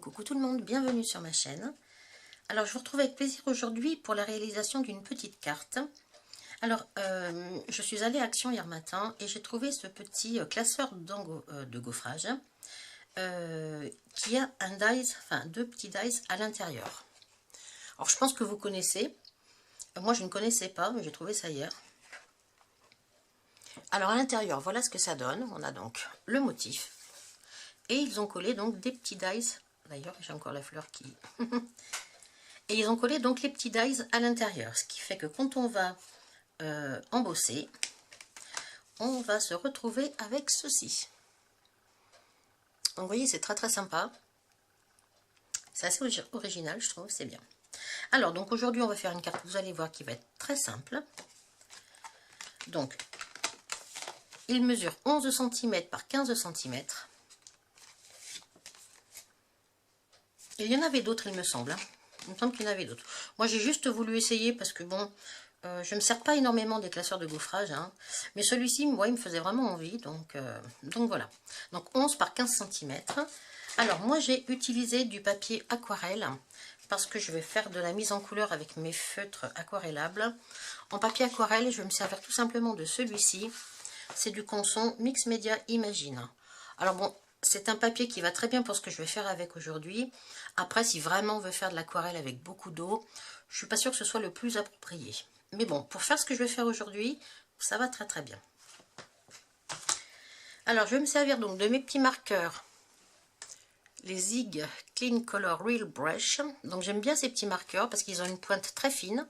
coucou tout le monde, bienvenue sur ma chaîne. Alors je vous retrouve avec plaisir aujourd'hui pour la réalisation d'une petite carte. Alors je suis allée à Action hier matin et j'ai trouvé ce petit classeur de gaufrage qui a un dies, enfin deux petits dies à l'intérieur. Alors je pense que vous connaissez, moi je ne connaissais pas mais j'ai trouvé ça hier. Alors à l'intérieur voilà ce que ça donne, on a donc le motif et ils ont collé donc des petits dies. D'ailleurs, j'ai encore la fleur qui... Et ils ont collé donc les petits dies à l'intérieur. Ce qui fait que quand on va embosser, on va se retrouver avec ceci. Donc vous voyez, c'est très très sympa. C'est assez original, je trouve, c'est bien. Alors, donc aujourd'hui, on va faire une carte, vous allez voir, qui va être très simple. Donc, il mesure 11 cm par 15 cm. Il y en avait d'autres, il me semble. Hein. Il me semble qu'il y en avait d'autres. Moi, j'ai juste voulu essayer parce que, bon, je ne me sers pas énormément des classeurs de gaufrage. Hein, mais celui-ci, moi, il me faisait vraiment envie. Donc voilà. Donc, 11 par 15 cm. Alors, moi, j'ai utilisé du papier aquarelle parce que je vais faire de la mise en couleur avec mes feutres aquarellables. En papier aquarelle, je vais me servir tout simplement de celui-ci. C'est du Canson Mix Media Imagine. Alors, bon... C'est un papier qui va très bien pour ce que je vais faire avec aujourd'hui. Après, si vraiment on veut faire de l'aquarelle avec beaucoup d'eau, je ne suis pas sûre que ce soit le plus approprié. Mais bon, pour faire ce que je vais faire aujourd'hui, ça va très très bien. Alors, je vais me servir donc de mes petits marqueurs, les Zig Clean Color Real Brush. Donc, j'aime bien ces petits marqueurs parce qu'ils ont une pointe très fine.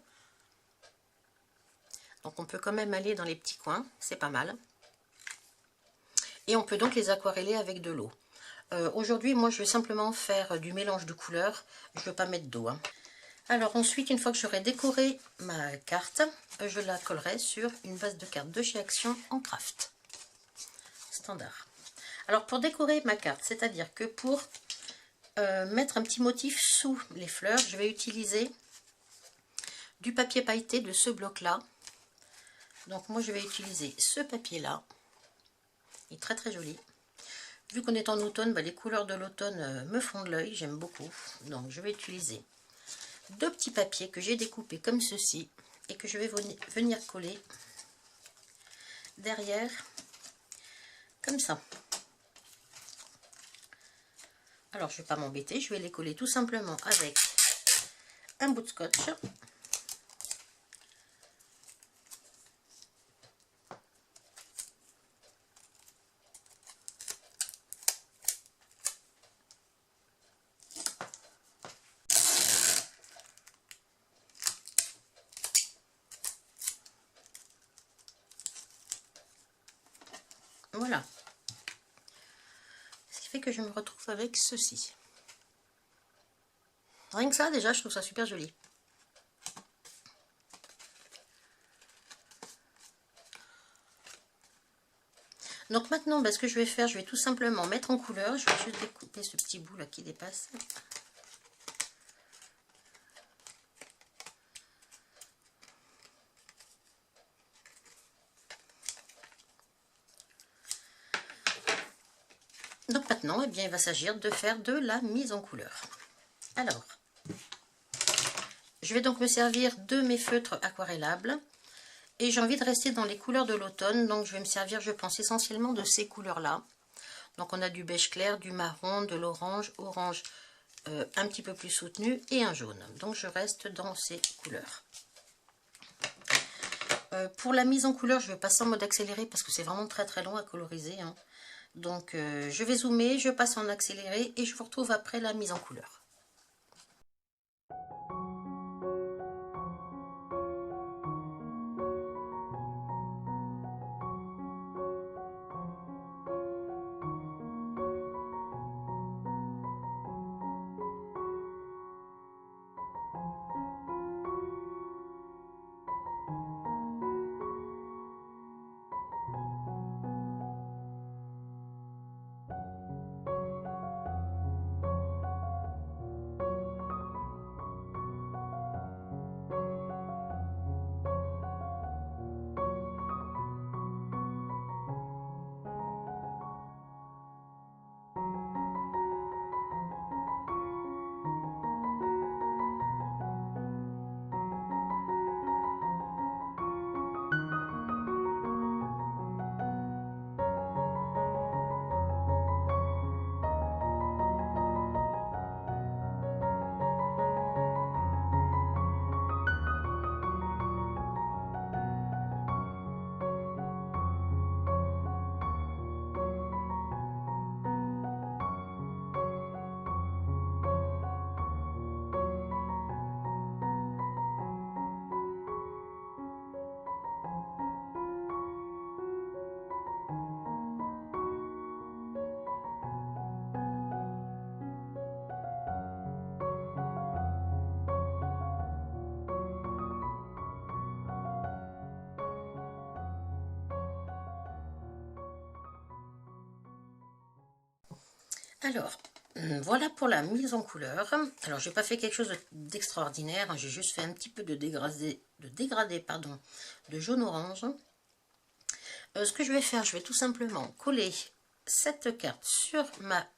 Donc, on peut quand même aller dans les petits coins, c'est pas mal. Et on peut donc les aquareller avec de l'eau. Aujourd'hui, moi, je vais simplement faire du mélange de couleurs. Je ne veux pas mettre d'eau. Hein. Alors ensuite, une fois que j'aurai décoré ma carte, je la collerai sur une base de cartes de chez Action en craft. Standard. Alors pour décorer ma carte, c'est-à-dire que pour mettre un petit motif sous les fleurs, je vais utiliser du papier pailleté de ce bloc-là. Donc moi, je vais utiliser ce papier-là. Il est très très joli. Vu qu'on est en automne, bah, les couleurs de l'automne me font de l'œil, j'aime beaucoup. Donc je vais utiliser deux petits papiers que j'ai découpés comme ceci et que je vais venir coller derrière, comme ça. Alors je ne vais pas m'embêter, je vais les coller tout simplement avec un bout de scotch. Voilà. Ce qui fait que je me retrouve avec ceci. Rien que ça, déjà, je trouve ça super joli. Donc maintenant, ce que je vais faire, je vais tout simplement mettre en couleur. Je vais juste découper ce petit bout là qui dépasse. Donc maintenant, eh bien, il va s'agir de faire de la mise en couleur. Alors, je vais donc me servir de mes feutres aquarellables. Et j'ai envie de rester dans les couleurs de l'automne. Donc je vais me servir, je pense, essentiellement de ces couleurs-là. Donc on a du beige clair, du marron, de l'orange, orange un petit peu plus soutenu et un jaune. Donc je reste dans ces couleurs. Pour la mise en couleur, je vais passer en mode accéléré parce que c'est vraiment très très long à coloriser. Hein. Donc je vais zoomer, je passe en accéléré et je vous retrouve après la mise en couleur. Alors, voilà pour la mise en couleur. Alors, j'ai pas fait quelque chose d'extraordinaire, hein, j'ai juste fait un petit peu de dégradé, pardon, de jaune-orange. Ce que je vais faire, je vais tout simplement coller cette carte sur ma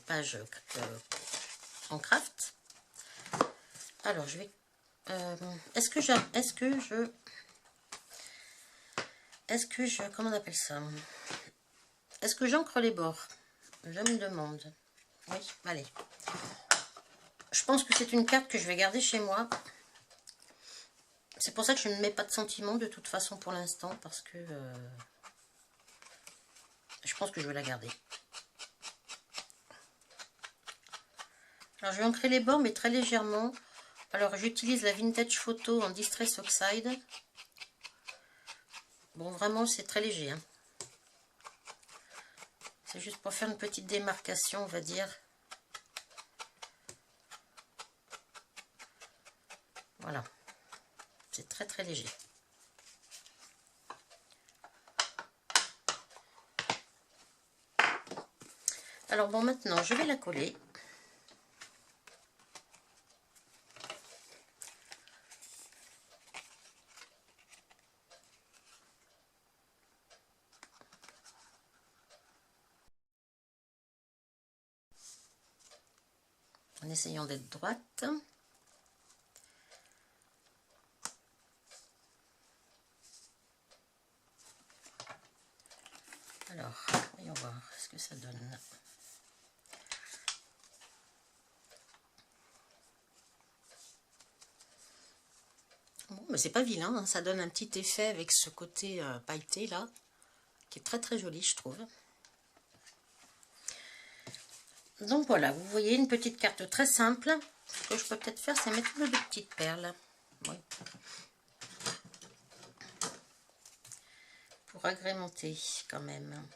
page en craft. Alors, je vais... est-ce que je... Comment on appelle ça? Est-ce que j'encre les bords? Je me demande. Oui, allez. Je pense que c'est une carte que je vais garder chez moi. C'est pour ça que je ne mets pas de sentiment de toute façon pour l'instant, parce que je pense que je vais la garder. Alors je vais ancrer les bords, mais très légèrement. Alors j'utilise la Vintage Photo en Distress Oxide. Bon, vraiment c'est très léger, hein. C'est juste pour faire une petite démarcation, on va dire. Voilà. C'est très très léger. Alors bon, maintenant je vais la coller. En essayant d'être droite. Alors, voyons voir ce que ça donne. Bon, mais c'est pas vilain, hein, ça donne un petit effet avec ce côté pailleté là, qui est très très joli, je trouve. Donc voilà, vous voyez une petite carte très simple. Ce que je peux peut-être faire, c'est mettre de petites perles. Oui. Pour agrémenter quand même.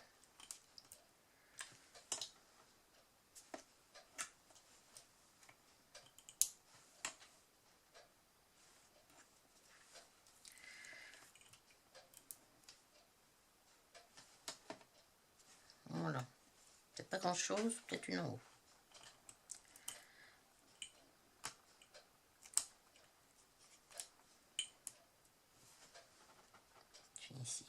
Voilà. C'est pas grand chose, peut-être une en haut. Une ici.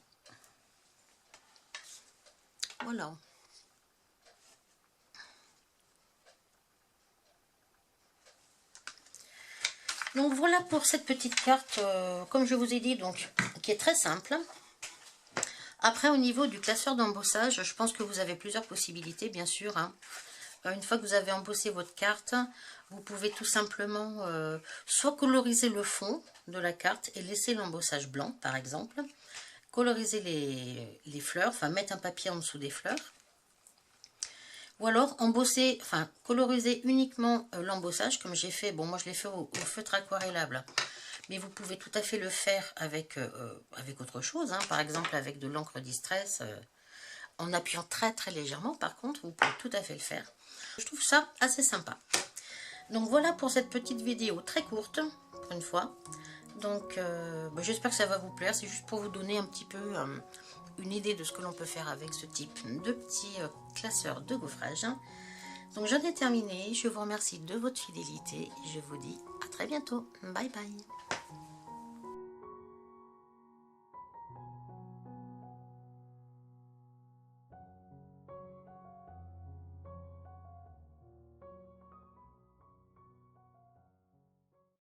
Voilà. Donc voilà pour cette petite carte, comme je vous ai dit, donc qui est très simple. Après, au niveau du classeur d'embossage, je pense que vous avez plusieurs possibilités, bien sûr, hein. Une fois que vous avez embossé votre carte, vous pouvez tout simplement soit coloriser le fond de la carte et laisser l'embossage blanc, par exemple. Coloriser les fleurs, enfin mettre un papier en dessous des fleurs. Ou alors embosser, enfin coloriser uniquement l'embossage, comme j'ai fait. Bon, moi je l'ai fait au feutre aquarellable. Mais vous pouvez tout à fait le faire avec, avec autre chose, hein, par exemple avec de l'encre Distress, en appuyant très très légèrement. Par contre, vous pouvez tout à fait le faire. Je trouve ça assez sympa. Donc voilà pour cette petite vidéo très courte, pour une fois. Donc j'espère que ça va vous plaire. C'est juste pour vous donner un petit peu une idée de ce que l'on peut faire avec ce type de petit classeur de gaufrage. Donc j'en ai terminé. Je vous remercie de votre fidélité. Et je vous dis à très bientôt. Bye bye.